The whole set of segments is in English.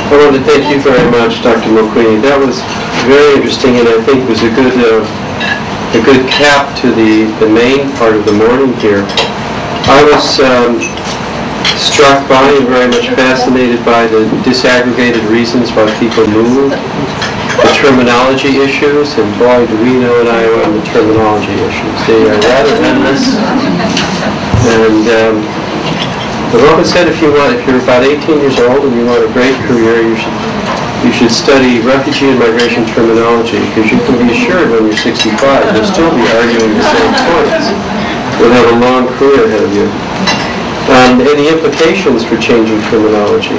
I want to thank you very much, Dr. Mulqueen. That was very interesting, and I think was a good cap to the main part of the morning here. I was struck by and very much fascinated by the disaggregated reasons why people move, the terminology issues, and boy, do we know in Iowa the terminology issues. They are rather endless. And I've often said if you're about 18 years old and you want a great career, you should study refugee and migration terminology, because you can be assured when you're 65 you'll still be arguing the same points. You'll have a long career ahead of you. And the implications for changing terminology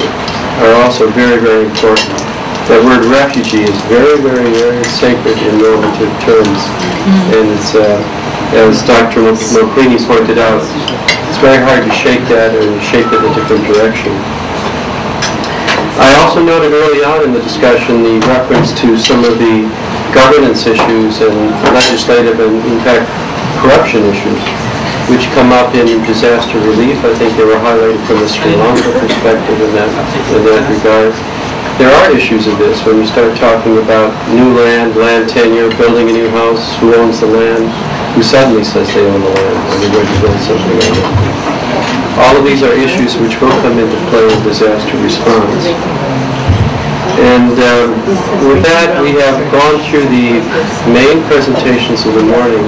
are also very, very important. That word refugee is very, very, very sacred in normative terms. And it's, as Dr. Mulqueen pointed out, it's very hard to shake that or shape it in a different direction. I also noted early on in the discussion the reference to some of the governance issues and legislative and, in fact, corruption issues, which come up in disaster relief. I think they were highlighted from the Sri Lanka perspective in that regard. There are issues of this when you start talking about new land tenure, building a new house, who owns the land, who suddenly says they own the land, and they're going to build something on it. All of these are issues which will come into play in disaster response. And with that, we have gone through the main presentations of the morning.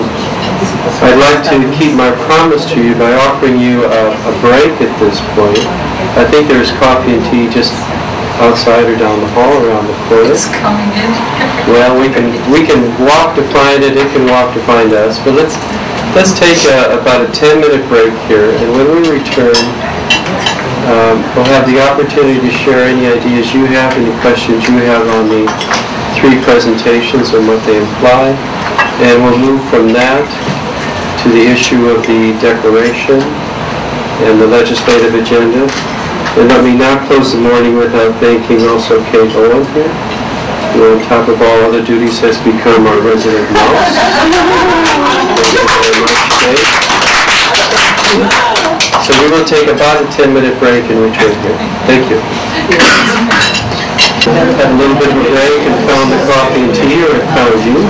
I'd like to keep my promise to you by offering you a break at this point. I think there's coffee and tea just outside or down the hall around the corner. It's coming in. Well, we can walk to find it. It can walk to find us. But let's take about a 10-minute break here, and when we return, we'll have the opportunity to share any ideas you have, any questions you have on the three presentations and what they imply, and we'll move from that to the issue of the declaration and the legislative agenda. And let me now close the morning without thanking also Kate Owen here, who on top of all other duties has become our resident mouse. Thank you very much, Kate. So we will take about a 10-minute break and return here. Thank you. Had a little bit of a break and found the coffee and tea, or it found you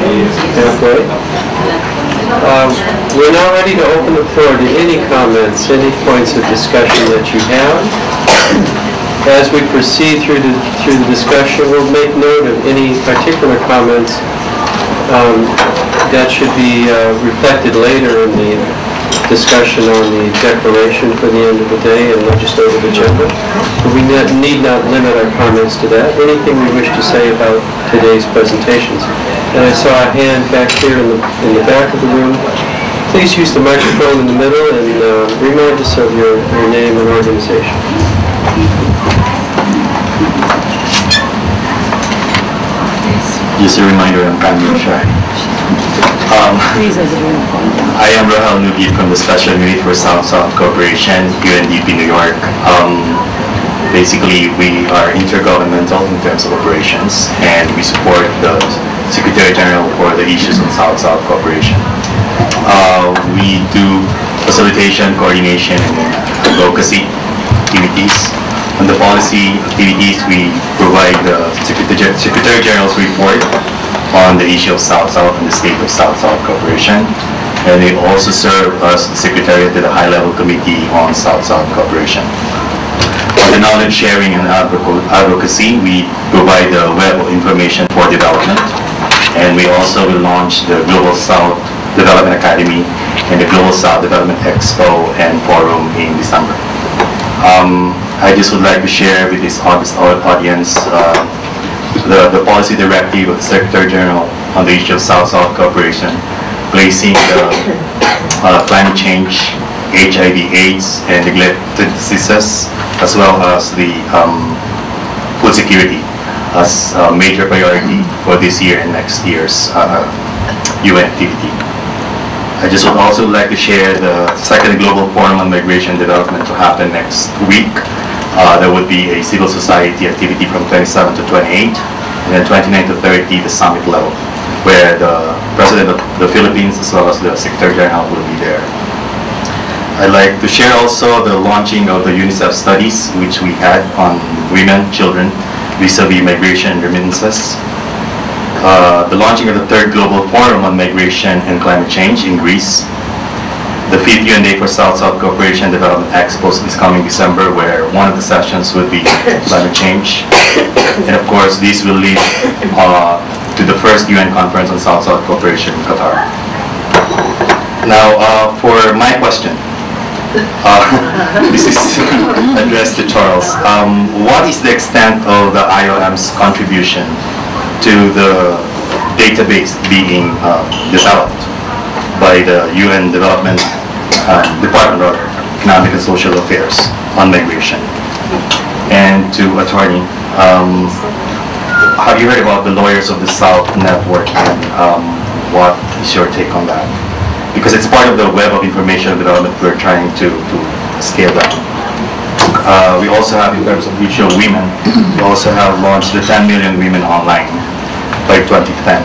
halfway. We're now ready to open the floor to any comments, any points of discussion that you have. As we proceed through the discussion, we'll make note of any particular comments that should be reflected later in the discussion on the declaration for the end of the day and legislative agenda. But we need not limit our comments to that. Anything we wish to say about today's presentations. And I saw a hand back here in the back of the room. Please use the microphone in the middle and remind us of your name and organization. Just a reminder, I'm kind of shy. I am Rahel Nugi from the Special Unit for South-South Corporation, UNDP, New York. Basically, we are intergovernmental in terms of operations, and we support the Secretary General for the issues of South-South Corporation. We do facilitation, coordination, and advocacy activities. On the policy activities, we provide the Secretary General's report on the issue of South-South and the state of South-South Corporation. And we also serve as the Secretary to the High-Level Committee on South-South Corporation. On the knowledge sharing and advocacy, we provide the Web of Information for Development. And we also will launch the Global South Development Academy and the Global South Development Expo and Forum in December. I just would like to share with this august audience the policy directive of the Secretary General on the issue of South-South Corporation, placing the climate change, HIV/AIDS, and neglected diseases, as well as the food security as a major priority for this year and next year's UN activity. I just would also like to share the second Global Forum on Migration and Development to happen next week. There would be a civil society activity from 27 to 28, and then 29 to 30, the summit level, where the President of the Philippines as well as the Secretary General will be there. I'd like to share also the launching of the UNICEF studies, which we had on women, children, vis-a-vis migration and remittances. The launching of the 3rd Global Forum on Migration and Climate Change in Greece. The 5th UNA for South-South Cooperation and Development Expo this coming December, where one of the sessions would be climate change. And of course, these will lead to the first UN Conference on South-South Cooperation in Qatar. Now, for my question, this is addressed to Charles. What is the extent of the IOM's contribution to the database being developed by the UN Development Department of Economic and Social Affairs on migration? And to Attorney, have you heard about the Lawyers of the South network, and what is your take on that? Because it's part of the web of information development we're trying to scale down. We also have, in terms of issue of women, we also have launched the 10 million women online by 2010.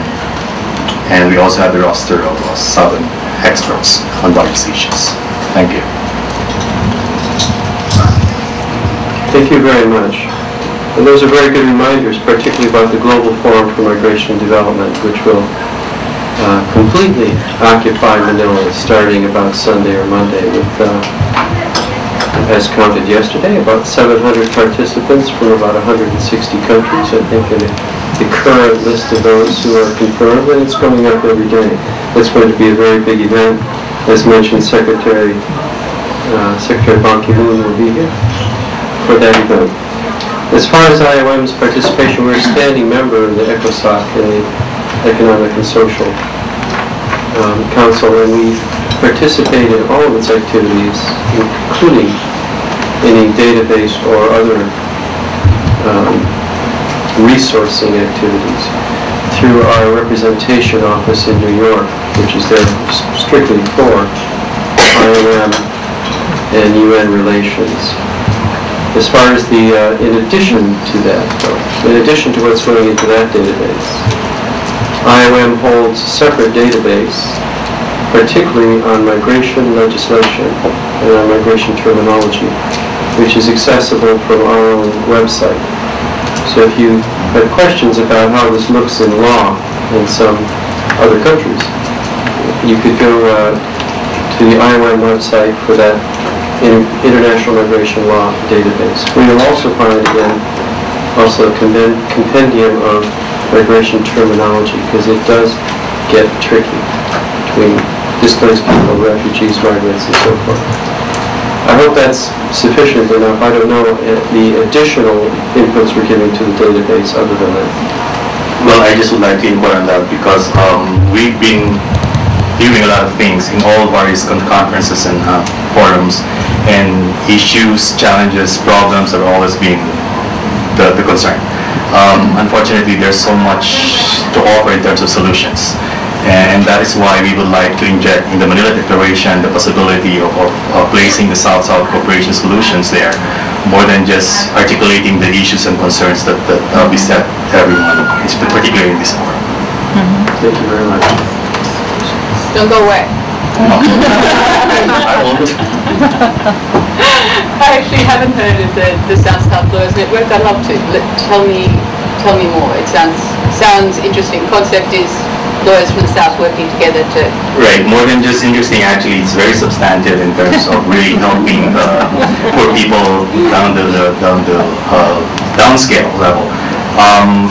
And we also have the roster of Southern experts on various issues. Thank you. Thank you very much. And those are very good reminders, particularly about the Global Forum for Migration and Development, which will completely occupy Manila starting about Sunday or Monday with, as counted yesterday, about 700 participants from about 160 countries, I think, in the current list of those who are confirmed, and it's coming up every day. It's going to be a very big event. As mentioned, Secretary Ban Ki-moon will be here for that event. As far as IOM's participation, we're a standing member of the ECOSOC and the Economic and Social Council, and we participate in all of its activities, including any database or other resourcing activities through our representation office in New York, which is there strictly for IOM and UN relations. As far as the, in addition to that, though, in addition to what's going into that database, IOM holds a separate database, particularly on migration legislation and on migration terminology, which is accessible from our own website. So if you have questions about how this looks in law in some other countries, you could go to the IOM website for that International Migration Law database. We will also find, again, also a compendium of migration terminology, because it does get tricky between displaced people, refugees, migrants, and so forth. I hope that's sufficient enough. I don't know the additional inputs we're giving to the database other than that. Well, I just would like to inquire on that, because we've been doing a lot of things in all various conferences and forums, and issues, challenges, problems are always being the concern. Unfortunately, there's so much to offer in terms of solutions, and that is why we would like to inject in the Manila Declaration the possibility of placing the South-South cooperation solutions there, more than just articulating the issues and concerns that we set to everyone, particularly in this forum. Thank you very much. Don't go away. I won't. I actually haven't heard of the South-South Lawyers Network. I'd love to. Tell me more. It sounds interesting. Concept is lawyers from the South working together to... Right. More than just interesting, actually, it's very substantive in terms of really helping poor people down the downscale level.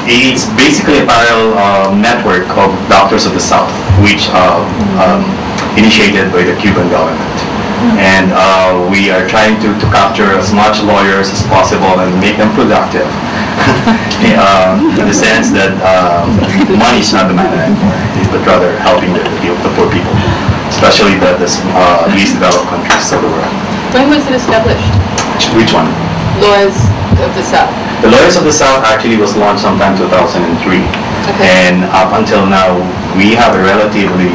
It's basically a parallel network of doctors of the South, which initiated by the Cuban government. And we are trying to capture as much lawyers as possible and make them productive. In the sense that money is not the matter anymore, but rather helping the poor people, especially the least developed countries of the world. When was it established? Which one? Lawyers of the South. The Lawyers of the South actually was launched sometime 2003. Okay. And up until now, we have a relatively